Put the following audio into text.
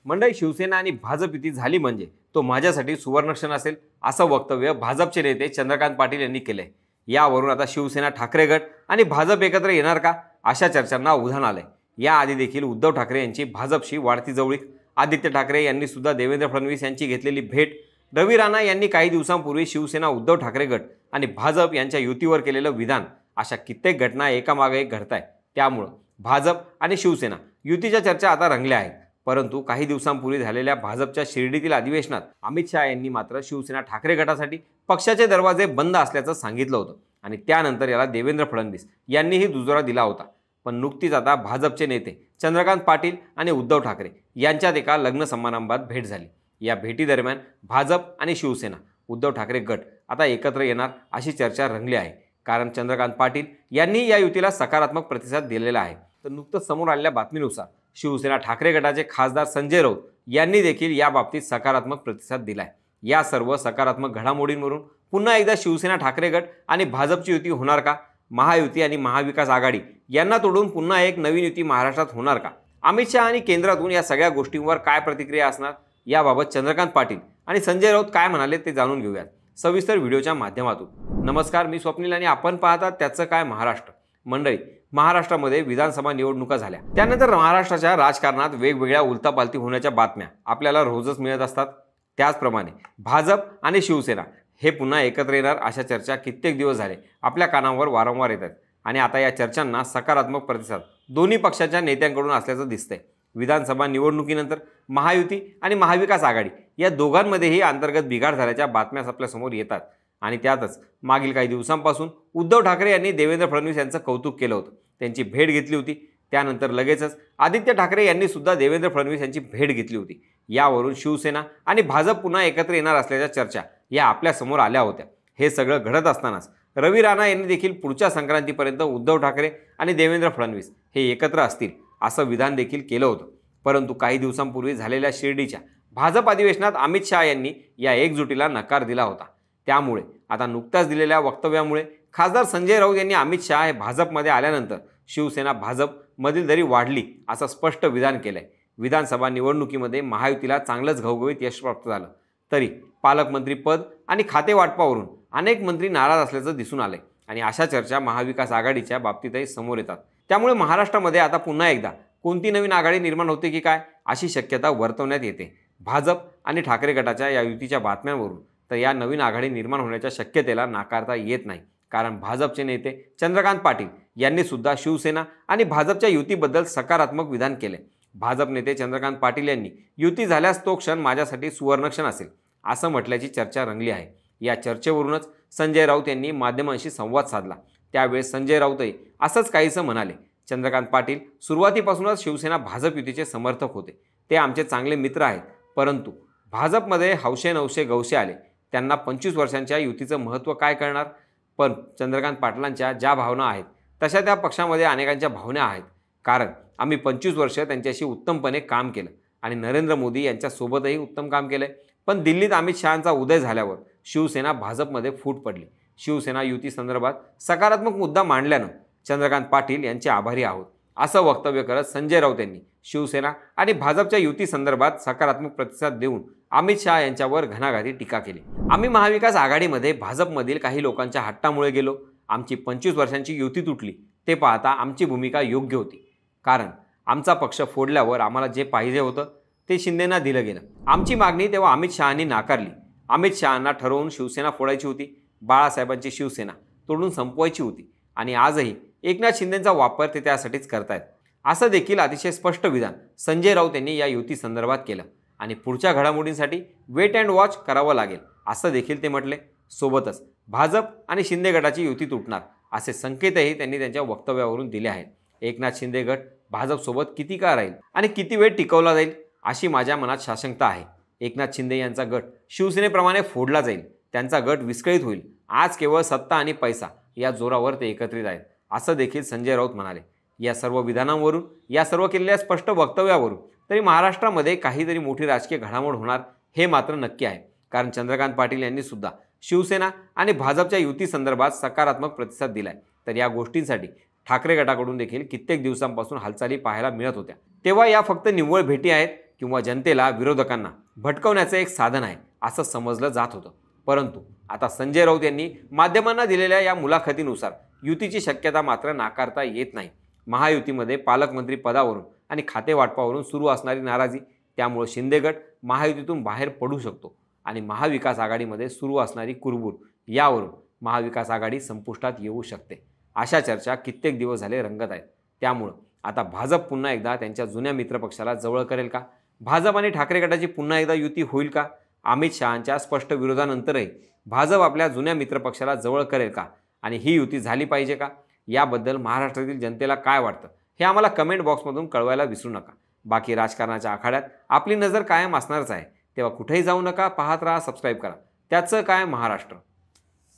मंडळी, शिवसेना आणि भाजप युती झाली म्हणजे तो माझ्यासाठी सुवर्णक्षण असेल, असं वक्तव्य भाजपचे नेते चंद्रकांत पाटील यांनी केलंय। यावरून आता शिवसेना ठाकरे गट आणि भाजप एकत्र येणार का, अशा चर्चांना उधाण आलंय। याआधी देखील उद्धव ठाकरे यांची भाजपशी वाढती जवळीक, आदित्य ठाकरे यांनी सुद्धा देवेंद्र फडणवीस यांची घेतलेली भेट, रवी राणा यांनी काही दिवसांपूर्वी शिवसेना उद्धव ठाकरे गट आणि भाजप यांच्या युतीवर केलेलं विधान, अशा कित्येक घटना एकामागे एक घडतायत। त्यामुळे भाजप आणि शिवसेना युतीच्या चर्चा आता रंगल्या आहेत। परंतु काही दिवसांपूर्वी झालेल्या भाजपच्या शिर्डीतील अधिवेशनात अमित शहा यांनी मात्र शिवसेना ठाकरे गटासाठी पक्षाचे दरवाजे बंद असल्याचं सांगितलं होतं आणि त्यानंतर याला देवेंद्र फडणवीस यांनीही दुजोरा दिला होता। पण नुकतीच आता भाजपचे नेते चंद्रकांत पाटील आणि उद्धव ठाकरे यांच्यात एका लग्न समारंभात भेट झाली। या भेटीदरम्यान भाजप आणि शिवसेना उद्धव ठाकरे गट आता एकत्र येणार अशी चर्चा रंगली आहे। कारण चंद्रकांत पाटील यांनी या युतीला सकारात्मक प्रतिसाद दिलेला आहे। तर नुकतंच समोर आलेल्या बातमीनुसार शिवसेना ठाकरे गटाचे खासदार संजय राऊत यांनी देखील या बाबतीत सकारात्मक प्रतिसाद दिलाय। या सर्व सकारात्मक घडामोडींवरून पुन्हा एकदा शिवसेना ठाकरे गट आणि भाजपची युती होणार का? महायुती आणि महाविकास आघाडी यांना तोडून पुन्हा एक नवीन युती महाराष्ट्रात होणार का? अमित शहा आणि केंद्रातून या सगळ्या गोष्टींवर काय प्रतिक्रिया असणार, याबाबत चंद्रकांत पाटील आणि संजय राऊत काय म्हणाले ते जाणून घेऊयात सविस्तर व्हिडिओच्या माध्यमातून। नमस्कार, मी स्वप्नील आणि आपण पाहतात त्याचं काय महाराष्ट्र। मंडळी, महाराष्ट्रामध्ये विधानसभा निवडणुका झाल्या, त्यानंतर महाराष्ट्राच्या राजकारणात वेगवेगळ्या उलथापालथी होण्याच्या बातम्या आपल्याला रोजच मिळत असतात। त्याचप्रमाणे भाजप आणि शिवसेना हे पुन्हा एकत्र येणार अशा चर्चा कित्येक दिवस झाले आपल्या कानावर वारंवार येतात आणि आता या चर्चांना सकारात्मक प्रतिसाद दोन्ही पक्षांच्या नेत्यांकडून असल्याचं दिसतंय। विधानसभा निवडणुकीनंतर महायुती आणि महाविकास आघाडी या दोघांमध्येही अंतर्गत बिघाड झाल्याच्या बातम्या आपल्यासमोर येतात आणि त्यातच मागील काही दिवसांपासून उद्धव ठाकरे यांनी देवेंद्र फडणवीस यांचं कौतुक केलं होतं, त्यांची भेट घेतली होती। त्यानंतर लगेचच आदित्य ठाकरे यांनी सुद्धा देवेंद्र फडणवीस यांची भेट घेतली होती। यावरून शिवसेना आणि भाजप पुन्हा एकत्र येणार असल्याच्या चर्चा या आपल्यासमोर आल्या होत्या। हे सगळं घडत असतानाच रवी राणा यांनी देखील पुढच्या संक्रांतीपर्यंत उद्धव ठाकरे आणि देवेंद्र फडणवीस हे एकत्र असतील असं विधान देखील केलं होतं। परंतु काही दिवसांपूर्वी झालेल्या शिर्डीच्या भाजप अधिवेशनात अमित शहा यांनी या एकजुटीला नकार दिला होता। त्यामुळे आता नुकत्याच दिलेल्या वक्तव्यामुळे खासदार संजय राऊत यांनी अमित शहा हे भाजपमध्ये आल्यानंतर शिवसेना भाजप मधील दरी वाढली असं स्पष्ट विधान केलंय। विधानसभा निवडणुकीमध्ये महायुतीला चांगलंच घवघवीत यश प्राप्त झालं, तरी पालकमंत्री पद आणि खाते वाटपावरून अनेक मंत्री नाराज असल्याचं दिसून आलंय आणि अशा चर्चा महाविकास आघाडीच्या बाबतीतही समोर येतात। त्यामुळे महाराष्ट्रामध्ये आता पुन्हा एकदा कोणती नवीन आघाडी निर्माण होते की काय, अशी शक्यता वर्तवण्यात येते। भाजप आणि ठाकरे गटाच्या या युतीच्या बातम्यांवरून तर या नवीन आघाडी निर्माण होण्याच्या शक्यतेला नाकारता येत नाही। कारण भाजपचे नेते चंद्रकांत पाटील यांनी सुद्धा शिवसेना आणि भाजपच्या युतीबद्दल सकारात्मक विधान केले। भाजप नेते चंद्रकांत पाटील यांनी युती झाल्यास तो क्षण माझ्यासाठी सुवर्णक्षण असेल असं म्हटल्याची चर्चा रंगली आहे। या चर्चेवरूनच संजय राऊत यांनी माध्यमांशी संवाद साधला। त्यावेळेस संजय राऊतही असंच काहीसं म्हणाले। चंद्रकांत पाटील सुरुवातीपासूनच शिवसेना भाजप युतीचे समर्थक होते, ते आमचे चांगले मित्र आहेत। परंतु भाजपमध्ये हौशे नवशे गवशे आले, त्यांना 25 वर्षांच्या युतीचं महत्त्व काय कळणार। पण चंद्रकांत पाटलांच्या ज्या भावना आहेत तशा त्या पक्षामध्ये अनेकांच्या भावना आहेत। कारण आम्ही 25 वर्ष त्यांच्याशी उत्तमपणे काम केलं आणि नरेंद्र मोदी यांच्यासोबतही उत्तम काम केलंय। पण दिल्लीत अमित शहांचा उदय झाल्यावर शिवसेना भाजपमध्ये फूट पडली। शिवसेना युती संदर्भात सकारात्मक मुद्दा मांडल्यानं चंद्रकांत पाटील यांचे आभारी आहोत असं वक्तव्य करत संजय राऊत यांनी शिवसेना आणि भाजपच्या युती संदर्भात सकारात्मक प्रतिसाद देऊन अमित शहा यांच्यावर घणाघाती टीका केली। आम्ही महाविकास आघाडीमध्ये भाजपमधील काही लोकांच्या हट्टामुळे गेलो, आमची 25 वर्षांची युती तुटली। ते पाहता आमची भूमिका योग्य होती, कारण आमचा पक्ष फोडल्यावर आम्हाला जे पाहिजे होतं ते शिंदेंना दिलं गेलं। आमची मागणी तेव्हा अमित शहांनी नाकारली। अमित शहांना ठरवून शिवसेना फोडायची होती, बाळासाहेबांची शिवसेना तोडून संपवायची होती आणि आजही एकनाथ शिंदेंचा वापर ते त्यासाठीच करतायत असं देखील अतिशय स्पष्ट विधान संजय राऊत यांनी या युती संदर्भात केलं आणि पुढच्या घडामोडींसाठी वेट अँड वॉच करावं लागेल असं देखील ते म्हटले। सोबतच भाजप आणि शिंदे गटाची युती तुटणार असे संकेतही त्यांनी त्यांच्या वक्तव्यावरून दिले आहेत। एकनाथ शिंदे गट भाजपसोबत किती काळ राहील आणि किती वेळ टिकवला जाईल अशी माझ्या मनात साशंकता आहे। एकनाथ शिंदे यांचा गट शिवसेनेप्रमाणे फोडला जाईल, त्यांचा गट विस्कळीत होईल। आज केवळ सत्ता आणि पैसा या जोरावर ते एकत्रित आहेत असं देखील संजय राऊत म्हणाले। या सर्व विधानांवरून, या सर्व केलेल्या स्पष्ट वक्तव्यावरून तरी महाराष्ट्रामध्ये काहीतरी मोठी राजकीय घडामोड होणार हे मात्र नक्की आहे। कारण चंद्रकांत पाटील यांनी सुद्धा शिवसेना आणि भाजपच्या युती संदर्भात सकारात्मक प्रतिसाद दिलाय। तर या गोष्टींसाठी ठाकरे गटाकडून देखील कित्येक दिवसांपासून हालचाली पाहायला मिळत होत्या। तेव्हा या फक्त निव्वळ भेटी आहेत किंवा जनतेला विरोधकांना भटकवण्याचं एक साधन आहे असं समजलं जात होतं. परंतु आता संजय राऊत यांनी माध्यमांना दिलेल्या या मुलाखतीनुसार युतीची शक्यता मात्र नाकारता येत नाही. महायुतीमध्ये पालकमंत्री पदावरून आणि खाते वाटपावरून सुरू असणारी नाराजी, त्यामुळे शिंदे गट महायुतीतून बाहेर पडू शकतो आणि महाविकास आघाडीमध्ये सुरू असणारी कुरबूर यावरून महाविकास आघाडी संपुष्टात येऊ शकते. अशा चर्चा कित्येक दिवस झाले रंगत आहेत. त्यामुळं आता भाजप पुन्हा एकदा त्यांच्या जुन्या मित्रपक्षाला जवळ करेल का? भाजप आणि ठाकरे गटाची पुन्हा एकदा युती होईल का? अमित शहांच्या स्पष्ट विरोधानंतरही भाजप आपल्या जुन्या मित्रपक्षाला जवळ करेल का? आणि ही युती झाली पाहिजे का? याबद्दल महाराष्ट्रातील जनतेला काय वाटतं हे आम्हाला कमेंट बॉक्समधून कळवायला विसरू नका. बाकी राजकारणाच्या आखाड्यात आपली नजर कायम असणारच आहे. तेव्हा कुठेही जाऊ नका, पाहत राहा, सबस्क्राईब करा. त्याचं काय महाराष्ट्र.